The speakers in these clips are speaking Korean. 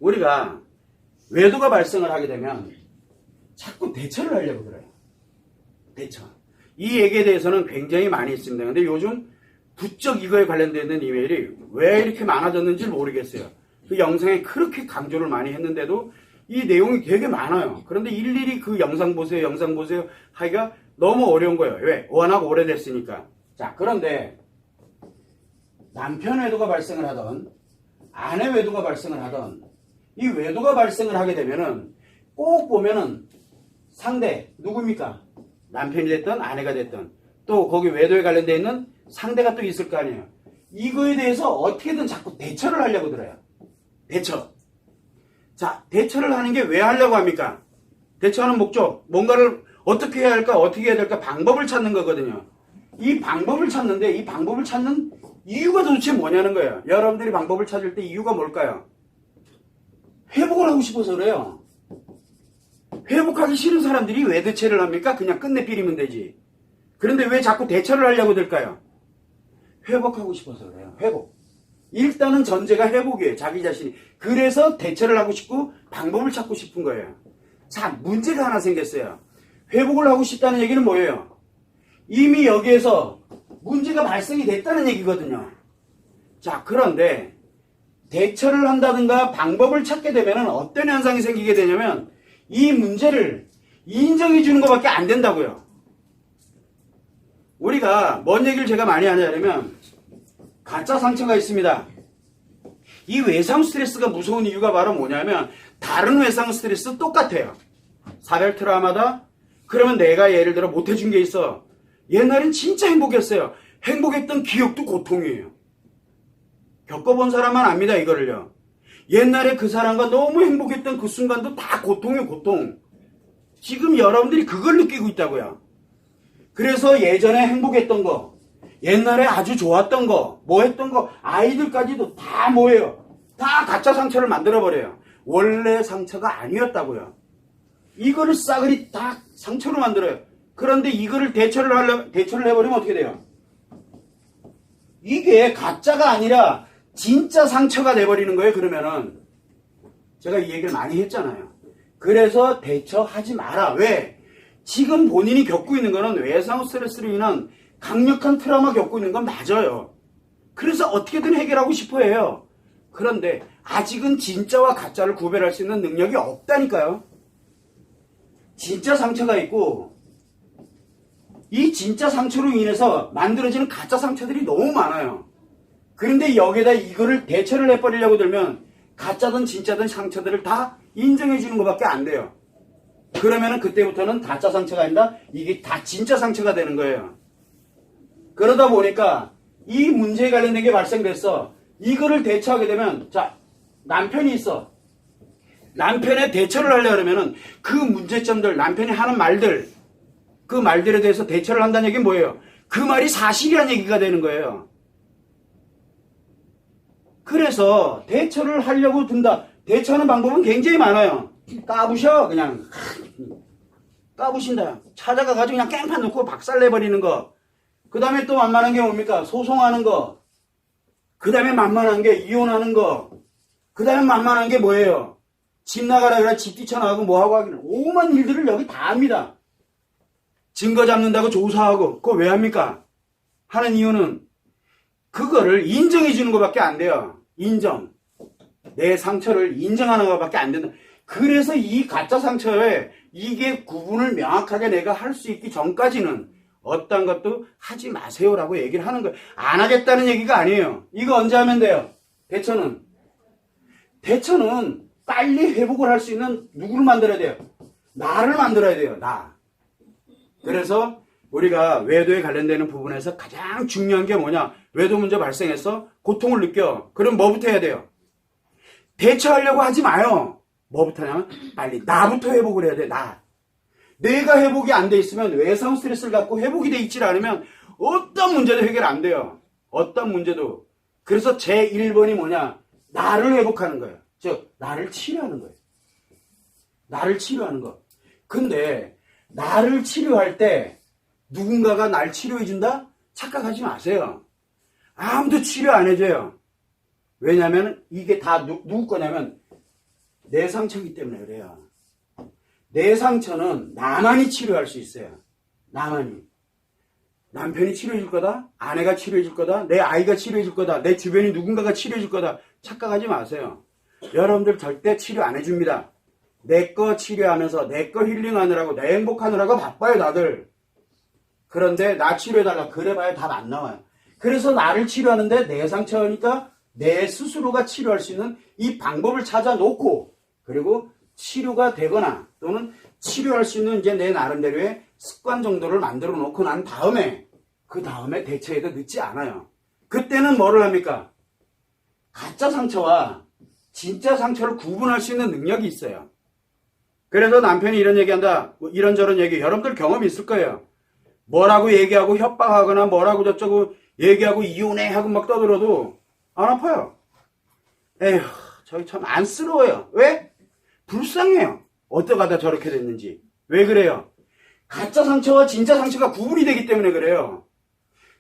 우리가 외도가 발생을 하게 되면 자꾸 대처를 하려고 그래요. 대처. 이 얘기에 대해서는 굉장히 많이 있습니다. 근데 요즘 부쩍 이거에 관련되는 이메일이 왜 이렇게 많아졌는지 모르겠어요. 그 영상에 그렇게 강조를 많이 했는데도 이 내용이 되게 많아요. 그런데 일일이 그 영상 보세요, 영상 보세요 하기가 너무 어려운 거예요. 왜? 워낙 오래됐으니까. 자, 그런데 남편 외도가 발생을 하던 아내 외도가 발생을 하던 이 외도가 발생을 하게 되면은 꼭 보면은 상대 누구입니까? 남편이 됐든 아내가 됐든 또 거기 외도에 관련되어 있는 상대가 또 있을 거 아니에요. 이거에 대해서 어떻게든 자꾸 대처를 하려고 들어요. 대처. 자, 대처를 하는 게 왜 하려고 합니까? 대처하는 목적, 뭔가를 어떻게 해야 할까, 어떻게 해야 될까 방법을 찾는 거거든요. 이 방법을 찾는데 이 방법을 찾는 이유가 도대체 뭐냐는 거예요. 여러분들이 방법을 찾을 때 이유가 뭘까요? 회복을 하고 싶어서 그래요. 회복하기 싫은 사람들이 왜 대처를 합니까? 그냥 끝내 비리면 되지. 그런데 왜 자꾸 대처를 하려고 들까요? 회복하고 싶어서 그래요. 회복. 일단은 전제가 회복이에요. 자기 자신이. 그래서 대처를 하고 싶고 방법을 찾고 싶은 거예요. 자, 문제가 하나 생겼어요. 회복을 하고 싶다는 얘기는 뭐예요? 이미 여기에서 문제가 발생이 됐다는 얘기거든요. 자, 그런데 대처를 한다든가 방법을 찾게 되면 어떤 현상이 생기게 되냐면 이 문제를 인정해 주는 것밖에 안 된다고요. 우리가 뭔 얘기를 제가 많이 하냐면 가짜 상처가 있습니다. 이 외상 스트레스가 무서운 이유가 바로 뭐냐면 다른 외상 스트레스 똑같아요. 사별 트라우마다? 그러면 내가 예를 들어 못해준 게 있어. 옛날엔 진짜 행복했어요. 행복했던 기억도 고통이에요. 겪어본 사람만 압니다, 이거를요. 옛날에 그 사람과 너무 행복했던 그 순간도 다 고통이에요, 고통. 지금 여러분들이 그걸 느끼고 있다고요. 그래서 예전에 행복했던 거, 옛날에 아주 좋았던 거, 뭐 했던 거, 아이들까지도 다 뭐예요? 다 가짜 상처를 만들어버려요. 원래 상처가 아니었다고요. 이거를 싸그리 다 상처로 만들어요. 그런데 이거를 대처를 해버리면 어떻게 돼요? 이게 가짜가 아니라 진짜 상처가 돼버리는 거예요. 그러면은 제가 이 얘기를 많이 했잖아요. 그래서 대처하지 마라. 왜? 지금 본인이 겪고 있는 거는 외상 스트레스로 인한 강력한 트라우마 겪고 있는 건 맞아요. 그래서 어떻게든 해결하고 싶어 해요. 그런데 아직은 진짜와 가짜를 구별할 수 있는 능력이 없다니까요. 진짜 상처가 있고 이 진짜 상처로 인해서 만들어지는 가짜 상처들이 너무 많아요. 그런데 여기에다 이거를 대처를 해버리려고 들면 가짜든 진짜든 상처들을 다 인정해 주는 것밖에 안 돼요. 그러면은 그때부터는 가짜 상처가 아니라 이게 다 진짜 상처가 되는 거예요. 그러다 보니까 이 문제에 관련된 게 발생됐어. 이거를 대처하게 되면 자, 남편이 있어. 남편의 대처를 하려고 하면은 그 문제점들, 남편이 하는 말들, 그 말들에 대해서 대처를 한다는 얘기는 뭐예요? 그 말이 사실이라는 얘기가 되는 거예요. 그래서 대처를 하려고 든다. 대처하는 방법은 굉장히 많아요. 까부셔, 그냥. 까부신다. 찾아가가지고 그냥 깽판 놓고 박살내버리는 거. 그 다음에 또 만만한 게 뭡니까? 소송하는 거. 그 다음에 만만한 게 이혼하는 거. 그 다음에 만만한 게 뭐예요? 집 나가라 그래 집 뛰쳐나가고 뭐하고 하기는 오만 일들을 여기 다 합니다. 증거 잡는다고 조사하고 그거 왜 합니까? 하는 이유는 그거를 인정해 주는 것밖에 안 돼요. 인정. 내 상처를 인정하는 것밖에 안 된다. 그래서 이 가짜 상처에 이게 구분을 명확하게 내가 할 수 있기 전까지는 어떤 것도 하지 마세요라고 얘기를 하는 거예요. 안 하겠다는 얘기가 아니에요. 이거 언제 하면 돼요? 대처는 빨리 회복을 할 수 있는 누구를 만들어야 돼요? 나를 만들어야 돼요. 나. 그래서 우리가 외도에 관련되는 부분에서 가장 중요한 게 뭐냐? 외도 문제 발생해서 고통을 느껴. 그럼 뭐부터 해야 돼요? 대처하려고 하지 마요. 뭐부터 하냐면 빨리 나부터 회복을 해야 돼. 나. 내가 회복이 안 돼 있으면 외상 스트레스를 갖고 회복이 돼 있지 않으면 어떤 문제도 해결 안 돼요. 어떤 문제도. 그래서 제 1번이 뭐냐? 나를 회복하는 거예요. 즉 나를 치료하는 거예요. 나를 치료하는 거. 근데 나를 치료할 때 누군가가 날 치료해 준다? 착각하지 마세요. 아무도 치료 안 해줘요. 왜냐하면 이게 다 누구 거냐면 내 상처이기 때문에 그래요. 내 상처는 나만이 치료할 수 있어요. 나만이. 남편이 치료해줄 거다, 아내가 치료해줄 거다, 내 아이가 치료해줄 거다, 내 주변에 누군가가 치료해줄 거다. 착각하지 마세요. 여러분들 절대 치료 안 해줍니다. 내 거 치료하면서 내 거 힐링하느라고, 내 행복하느라고 바빠요 다들. 그런데 나 치료해달라 그래봐야 답 안 나와요. 그래서 나를 치료하는데 내 상처니까 내 스스로가 치료할 수 있는 이 방법을 찾아 놓고, 그리고 치료가 되거나 또는 치료할 수 있는 이제 내 나름대로의 습관 정도를 만들어 놓고 난 다음에, 그 다음에 대처해도 늦지 않아요. 그때는 뭐를 합니까? 가짜 상처와 진짜 상처를 구분할 수 있는 능력이 있어요. 그래서 남편이 이런 얘기한다, 뭐 이런저런 얘기, 여러분들 경험이 있을 거예요. 뭐라고 얘기하고 협박하거나 뭐라고 저쩌고 얘기하고 이혼해 하고 막 떠들어도 안 아파요. 에휴, 저기 참 안쓰러워요. 왜? 불쌍해요. 어떡하다 저렇게 됐는지. 왜 그래요? 가짜 상처와 진짜 상처가 구분이 되기 때문에 그래요.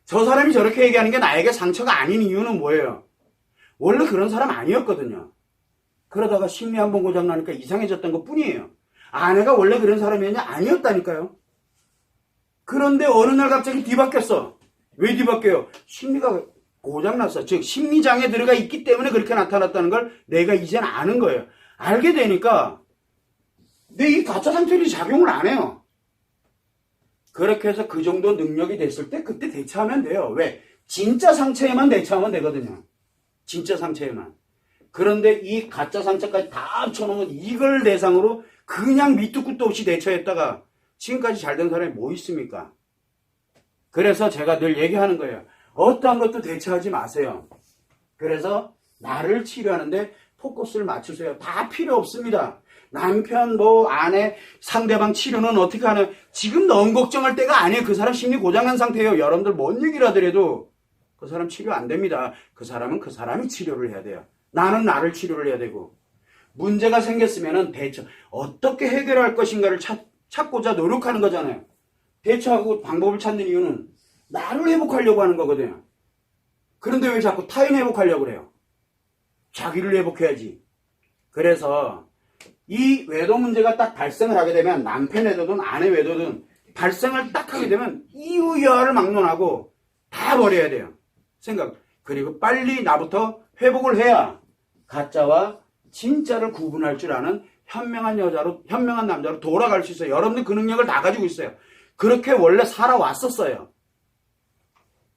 저 사람이 저렇게 얘기하는 게 나에게 상처가 아닌 이유는 뭐예요? 원래 그런 사람 아니었거든요. 그러다가 심리 한번 고장나니까 이상해졌던 것 뿐이에요. 아내가 원래 그런 사람이었냐? 아니었다니까요. 그런데 어느 날 갑자기 뒤바뀌었어. 왜 뒤바뀌어요? 심리가 고장났어. 즉 심리장애 들어가 있기 때문에 그렇게 나타났다는 걸 내가 이제는 아는 거예요. 알게 되니까 내 이 가짜 상처들이 작용을 안 해요. 그렇게 해서 그 정도 능력이 됐을 때 그때 대처하면 돼요. 왜? 진짜 상처에만 대처하면 되거든요. 진짜 상처에만. 그런데 이 가짜 상처까지 다 합쳐놓으면 이걸 대상으로 그냥 밑도 끝도 없이 대처했다가 지금까지 잘 된 사람이 뭐 있습니까? 그래서 제가 늘 얘기하는 거예요. 어떠한 것도 대처하지 마세요. 그래서 나를 치료하는데 포커스를 맞추세요. 다 필요 없습니다. 남편, 아내, 상대방 치료는 어떻게 하나. 지금 너무 걱정할 때가 아니에요. 그 사람 심리 고장난 상태예요. 여러분들 뭔 얘기를 하더라도 그 사람 치료 안 됩니다. 그 사람은 그 사람이 치료를 해야 돼요. 나는 나를 치료를 해야 되고. 문제가 생겼으면은 대처, 어떻게 해결할 것인가를 찾고자 노력하는 거잖아요. 대처하고 방법을 찾는 이유는 나를 회복하려고 하는 거거든요. 그런데 왜 자꾸 타인 회복하려고 그래요? 자기를 회복해야지. 그래서 이 외도 문제가 딱 발생을 하게 되면, 남편 외도든 아내 외도든 발생을 딱 하게 되면 이유여하를 막론하고 다 버려야 돼요. 생각. 그리고 빨리 나부터 회복을 해야 가짜와 진짜를 구분할 줄 아는 현명한 여자로, 현명한 남자로 돌아갈 수 있어요. 여러분들 그 능력을 다 가지고 있어요. 그렇게 원래 살아왔었어요.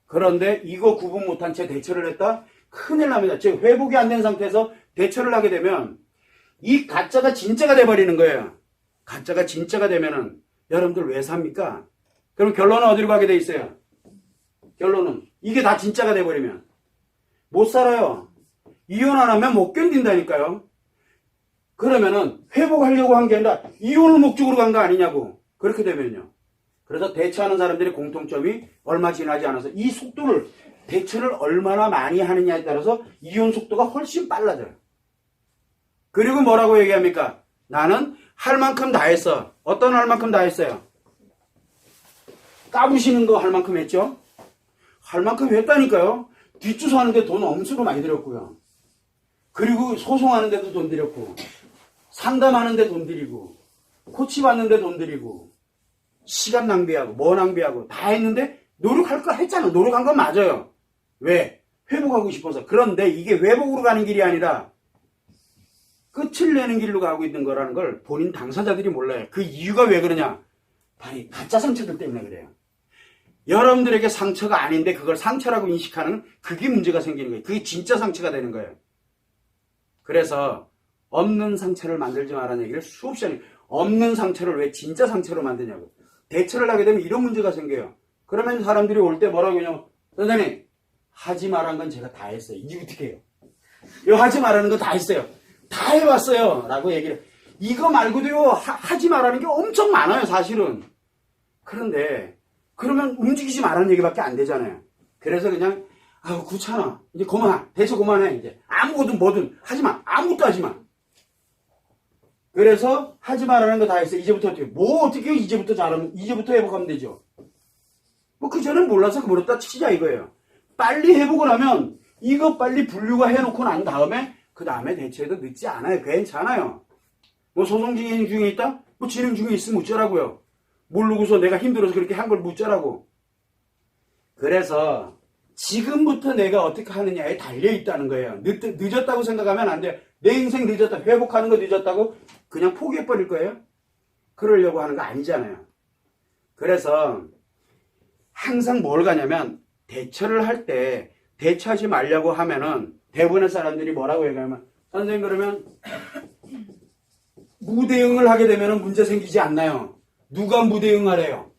그런데 이거 구분 못한 채 대처를 했다? 큰일 납니다. 즉 회복이 안 된 상태에서 대처를 하게 되면 이 가짜가 진짜가 돼버리는 거예요. 가짜가 진짜가 되면은 여러분들 왜 삽니까? 그럼 결론은 어디로 가게 돼 있어요? 결론은 이게 다 진짜가 돼버리면 못 살아요. 이혼 안 하면 못 견딘다니까요. 그러면은 회복하려고 한 게 아니라 이혼을 목적으로 간 거 아니냐고. 그렇게 되면요. 그래서 대처하는 사람들의 공통점이 얼마 지나지 않아서 이 속도를, 대처를 얼마나 많이 하느냐에 따라서 이혼 속도가 훨씬 빨라져요. 그리고 뭐라고 얘기합니까? 나는 할 만큼 다 했어. 어떤 할 만큼 다 했어요? 까부시는 거 할 만큼 했죠? 할 만큼 했다니까요. 뒷주소 하는데 돈 엄수로 많이 들였고요. 그리고 소송하는데도 돈 들였고, 상담하는데 돈 들이고, 코치 받는데 돈 들이고, 시간 낭비하고 뭐 낭비하고 다 했는데 노력할 거 했잖아. 노력한 건 맞아요. 왜? 회복하고 싶어서. 그런데 이게 회복으로 가는 길이 아니라 끝을 내는 길로 가고 있는 거라는 걸 본인 당사자들이 몰라요. 그 이유가 왜 그러냐? 바로 가짜 상처들 때문에 그래요. 여러분들에게 상처가 아닌데 그걸 상처라고 인식하는, 그게 문제가 생기는 거예요. 그게 진짜 상처가 되는 거예요. 그래서 없는 상처를 만들지 말라는 얘기를 수없이 하는 거예요. 없는 상처를 왜 진짜 상처로 만드냐고. 대처를 하게 되면 이런 문제가 생겨요. 그러면 사람들이 올 때 뭐라고 하냐면, 선생님 하지 말라는 건 제가 다 했어요. 이게 어떻게 해요? 이거 하지 말라는 거 다 했어요. 다 해봤어요. 라고 얘기를. 이거 말고도요, 하지 말라는 게 엄청 많아요, 사실은. 그런데, 그러면 움직이지 말라는 얘기밖에 안 되잖아요. 그래서 그냥, 아우, 귀찮아. 이제 그만. 대처 그만해, 이제. 아무거든 뭐든 하지 마. 아무것도 하지 마. 그래서, 하지 말라는 거 다 했어요. 이제부터 어떻게, 어떻게 해요? 이제부터 잘하면, 이제부터 회복하면 되죠. 그전엔 몰라서 그렇다 치자 이거예요. 빨리 회복을 하면, 이거 빨리 분류가 해놓고 난 다음에, 그 다음에 대처해도 늦지 않아요. 괜찮아요. 뭐 소송 진행 중에 있다? 뭐 진행 중에 있으면 어쩌라고요. 모르고서 내가 힘들어서 그렇게 한 걸 묻자라고. 그래서 지금부터 내가 어떻게 하느냐에 달려있다는 거예요. 늦었다고 생각하면 안 돼요. 내 인생 늦었다. 회복하는 거 늦었다고 그냥 포기해버릴 거예요. 그러려고 하는 거 아니잖아요. 그래서 항상 뭘 가냐면 대처를 할 때 대처하지 말려고 하면은 대부분의 사람들이 뭐라고 얘기하면 선생님 그러면 무대응을 하게 되면 문제 생기지 않나요? 누가 무대응하래요?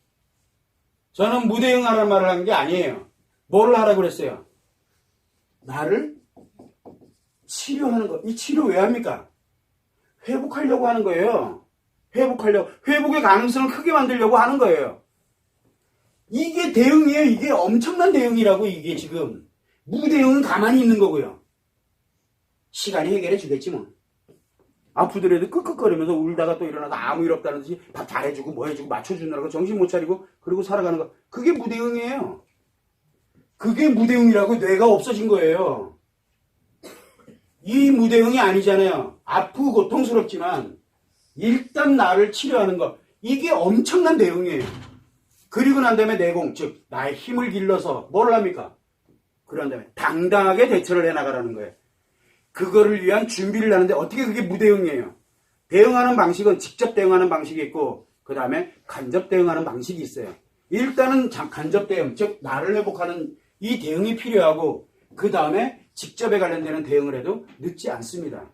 저는 무대응하라는 말을 한 게 아니에요. 뭐를 하라고 그랬어요? 나를 치료하는 거. 이 치료 왜 합니까? 회복하려고 하는 거예요. 회복의 가능성을 크게 만들려고 하는 거예요. 이게 대응이에요. 이게 엄청난 대응이라고 이게 지금. 무대응은 가만히 있는 거고요. 시간이 해결해 주겠지 뭐. 아프더라도 끄끄거리면서 울다가 또 일어나서 아무 일 없다는 듯이 밥 잘해주고 뭐 해주고 맞춰주느라고 정신 못 차리고 그리고 살아가는 거. 그게 무대응이에요. 그게 무대응이라고 뇌가 없어진 거예요. 이 무대응이 아니잖아요. 아프고 고통스럽지만 일단 나를 치료하는 거. 이게 엄청난 대응이에요. 그리고 난 다음에 내공, 즉 나의 힘을 길러서 뭘 합니까? 그런 다음에 당당하게 대처를 해나가라는 거예요. 그거를 위한 준비를 하는데 어떻게 그게 무대응이에요? 대응하는 방식은 직접 대응하는 방식이 있고 그 다음에 간접 대응하는 방식이 있어요. 일단은 간접 대응, 즉 나를 회복하는 이 대응이 필요하고 그 다음에 직접에 관련되는 대응을 해도 늦지 않습니다.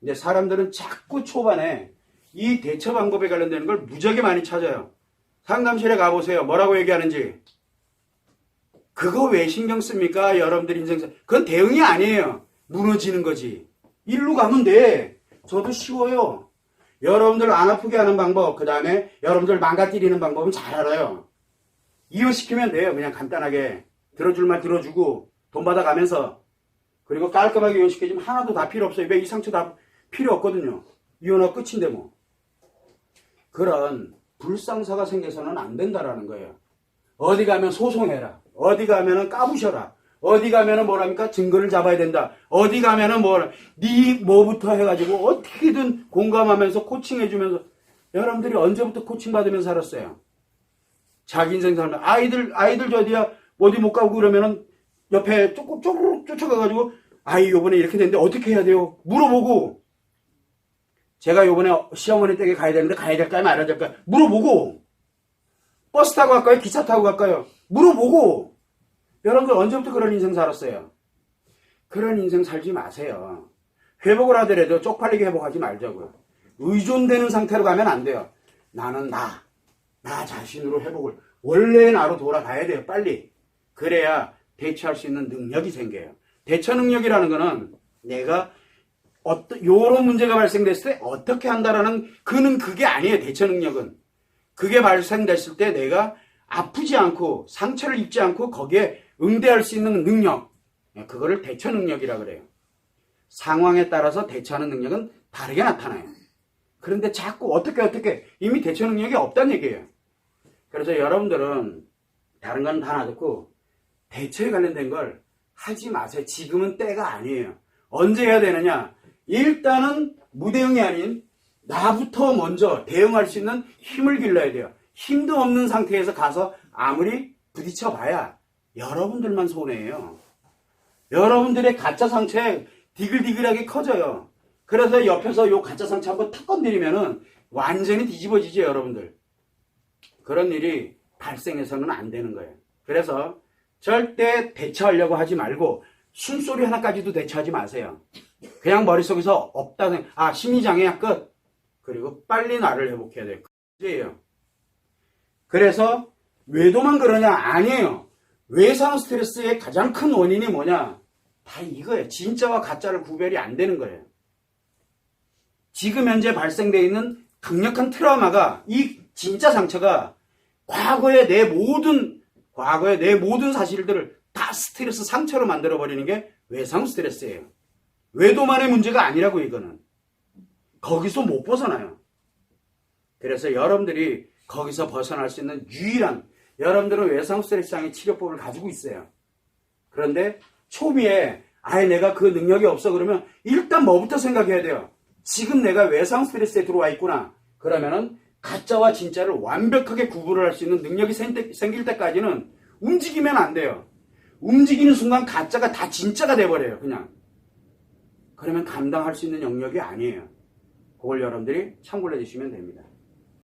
근데 사람들은 자꾸 초반에 이 대처 방법에 관련되는 걸 무지하게 많이 찾아요. 상담실에 가보세요. 뭐라고 얘기하는지. 그거 왜 신경 씁니까? 여러분들 인생에서. 그건 대응이 아니에요. 무너지는 거지. 일로 가면 돼. 저도 쉬워요. 여러분들 안 아프게 하는 방법, 그 다음에 여러분들 망가뜨리는 방법은 잘 알아요. 이혼시키면 돼요. 그냥 간단하게. 들어줄 말 들어주고 돈 받아가면서. 그리고 깔끔하게 이혼시켜주면 하나도 다 필요 없어요. 왜 이 상처 다 필요 없거든요. 이혼하고 끝인데 뭐. 그런 불상사가 생겨서는 안 된다라는 거예요. 어디 가면 소송해라. 어디 가면은 까부셔라. 어디 가면은 뭐랍니까? 증거를 잡아야 된다. 어디 가면은 네 뭐부터 해가지고 어떻게든 공감하면서 코칭해주면서 여러분들이 언제부터 코칭 받으면서 살았어요? 자기 인생 살면 아이들 저 어디야? 어디 못 가고 그러면은 옆에 쪼르륵 쫓아가가지고 아이 요번에 이렇게 됐는데 어떻게 해야 돼요? 물어보고 제가 요번에 시어머니 댁에 가야 되는데 가야 될까요? 말아야 될까요? 물어보고 버스 타고 갈까요? 기차 타고 갈까요? 물어보고 여러분들 언제부터 그런 인생 살았어요? 그런 인생 살지 마세요. 회복을 하더라도 쪽팔리게 회복하지 말자고요. 의존되는 상태로 가면 안 돼요. 나는 나 자신으로 회복을 원래의 나로 돌아가야 돼요. 빨리. 그래야 대처할 수 있는 능력이 생겨요. 대처 능력이라는 거는 내가 요런 문제가 발생됐을 때 어떻게 한다라는 그게 아니에요. 대처 능력은. 그게 발생됐을 때 내가 아프지 않고 상처를 입지 않고 거기에 응대할 수 있는 능력. 그거를 대처 능력이라 그래요. 상황에 따라서 대처하는 능력은 다르게 나타나요. 그런데 자꾸 어떻게 이미 대처 능력이 없다는 얘기예요. 그래서 여러분들은 다른 건 다 놔두고 대처에 관련된 걸 하지 마세요. 지금은 때가 아니에요. 언제 해야 되느냐? 일단은 무대응이 아닌 나부터 먼저 대응할 수 있는 힘을 길러야 돼요. 힘도 없는 상태에서 가서 아무리 부딪혀봐야 여러분들만 손해예요. 여러분들의 가짜 상처에 디글디글하게 커져요. 그래서 옆에서 요 가짜 상처 한번 탁 건드리면은 완전히 뒤집어지죠, 여러분들. 그런 일이 발생해서는 안 되는 거예요. 그래서 절대 대처하려고 하지 말고 숨소리 하나까지도 대처하지 마세요. 그냥 머릿속에서 없다는 심리장애야 끝. 그리고 빨리 나를 회복해야 돼요. 그게요. 그래서 외도만 그러냐? 아니에요. 외상 스트레스의 가장 큰 원인이 뭐냐? 다 이거예요. 진짜와 가짜를 구별이 안 되는 거예요. 지금 현재 발생되어 있는 강력한 트라우마가 이 진짜 상처가 과거의 내 모든 사실들을 다 스트레스 상처로 만들어버리는 게 외상 스트레스예요. 외도만의 문제가 아니라고 이거는. 거기서 못 벗어나요. 그래서 여러분들이 거기서 벗어날 수 있는 유일한 여러분들은 외상 스트레스 장애 치료법을 가지고 있어요. 그런데 초기에 아예 내가 그 능력이 없어 그러면 일단 뭐부터 생각해야 돼요? 지금 내가 외상 스트레스에 들어와 있구나. 그러면은 가짜와 진짜를 완벽하게 구분을 할 수 있는 능력이 생길 때까지는 움직이면 안 돼요. 움직이는 순간 가짜가 다 진짜가 돼버려요. 그냥. 그러면 감당할 수 있는 영역이 아니에요. 그걸 여러분들이 참고를 해주시면 됩니다.